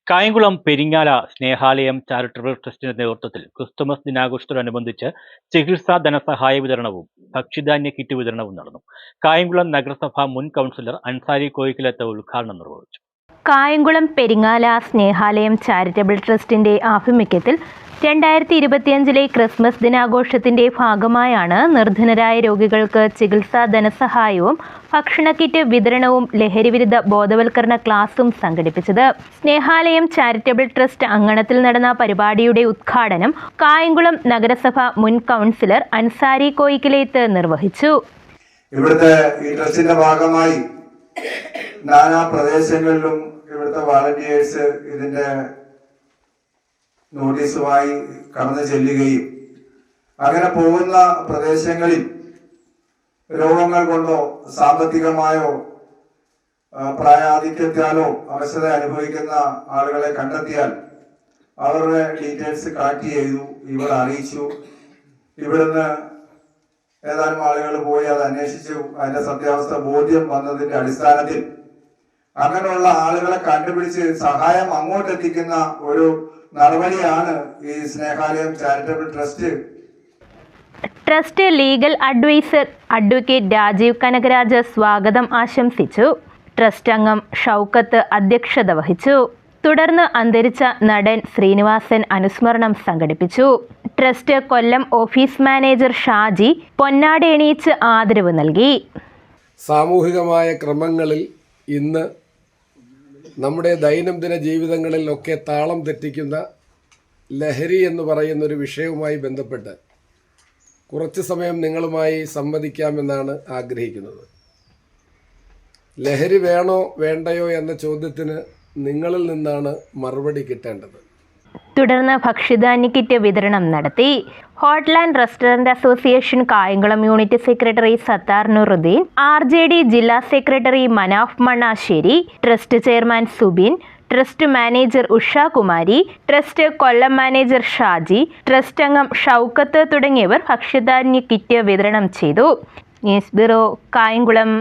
Kayamkulam Peringala Snehalayam charitable ട്രസ്റ്റിന്റെ നേതൃത്വത്തിൽ Christmas ദിനാഘോഷത്തോടനുബന്ധിച്ച് ചികിത്സാ ധനസഹായ വിതരണവും ഭക്ഷ്യധാന്യ കിറ്റ് വിതരണവും നടന്നു. കായംകുളം നഗരസഭ മുൻ കൗൺസിലർ അൻസാരി കോയിക്കലത്ത് ഉദ്ഘാടനം നിർവഹിച്ചു. കായംകുളം പെരിങ്ങാല സ്നേഹാലയം ചാരിറ്റബിൾ ട്രസ്റ്റിന്റെ ആഭിമുഖ്യത്തിൽ 2025 ക്രിസ്മസ് ദിനാഘോഷത്തിന്റെ ഭാഗമായാണ് നിർധനരായ രോഗികൾക്ക് ചികിത്സാ ധനസഹായവും ഭക്ഷണ കിറ്റ് വിതരണവും ലഹരിവിരുദ്ധ ബോധവൽക്കരണ ക്ലാസും സംഘടിപ്പിച്ചത്. സ്നേഹാലയം ചാരിറ്റബിൾ ട്രസ്റ്റ് അങ്കണത്തിൽ നടന്ന പരിപാടിയുടെ ഉദ്ഘാടനം കായംകുളം നഗരസഭ മുൻ കൗൺസിലർ അൻസാരി കോയിക്കലേത്ത് നിർവഹിച്ചു. ഇവിടുത്തെ ഈ ട്രസ്റ്റിന്റെ ഭാഗമായി നാനാ പ്രദേശങ്ങളിലും ഇവിടുത്തെ വാളണ്ടിയേഴ്സ് ഇതിന്റെ നോട്ടീസുമായി കടന്നു ചെല്ലുകയും അങ്ങനെ പോകുന്ന പ്രദേശങ്ങളിൽ രോഗങ്ങൾ കൊണ്ടോ സാമ്പത്തികമായോ പ്രായാധിക്യത്താലോ അവശത അനുഭവിക്കുന്ന ആളുകളെ കണ്ടെത്തിയാൽ അവരുടെ ഡീറ്റെയിൽസ് കളക്ട് ചെയ്തു, ഇവിടെ അറിയിച്ചു. ഇവിടുന്ന് ഏതാനും ആളുകൾ പോയി അത് അന്വേഷിച്ചു. അതിന്റെ സത്യാവസ്ഥ ബോധ്യം വന്നതിന്റെ അടിസ്ഥാനത്തിൽ അങ്ങനെയുള്ള ആളുകളെ കണ്ടുപിടിച്ച് സഹായം അങ്ങോട്ടെത്തിക്കുന്ന ഒരു നടപടിയാണ് ഈ Snehalayam charitable trust. Trust legal adviser advocate Rajeev Kanakaraj സ്വാഗതം ആശംസിച്ചു. ട്രസ്റ്റ് അംഗം ഷൗക്കത്ത് അധ്യക്ഷത വഹിച്ചു. തുടർന്ന് അന്തരിച്ച നടൻ ശ്രീനിവാസൻ അനുസ്മരണം സംഘടിപ്പിച്ചു. ട്രസ്റ്റ് കൊല്ലം ഓഫീസ് മാനേജർ ഷാജി പൊന്നാട എണീച്ച് ആദരവ് നൽകി. സാമൂഹികമായ ക്രമങ്ങളിൽ ഇന്ന് നമ്മുടെ ദൈനംദിന ജീവിതങ്ങളിലൊക്കെ താളം തെറ്റിക്കുന്ന ലഹരി എന്ന് പറയുന്നൊരു വിഷയവുമായി ബന്ധപ്പെട്ട് കുറച്ച് സമയം നിങ്ങളുമായി സംവദിക്കാമെന്നാണ് ആഗ്രഹിക്കുന്നത്. ലഹരി വേണോ വേണ്ടയോ എന്ന ചോദ്യത്തിന് നിങ്ങളിൽ നിന്നാണ് മറുപടി കിട്ടേണ്ടത്. തുടർന്ന് ഭക്ഷ്യധാന്യ കിറ്റ് വിതരണം നടത്തി. Hotland restaurant association Kayamkulam unit secretary Sathar Nuruddeen, RJD ജില്ലാ secretary Manaf Mannassery, trust chairman Subin, trust manager Ushakumari, trust Kollam manager Shaji, trust അംഗം ഷൗക്കത്ത് തുടങ്ങിയവർ ഭക്ഷ്യധാന്യ കിറ്റ് വിതരണം ചെയ്തു. News bureau, Kayamkulam.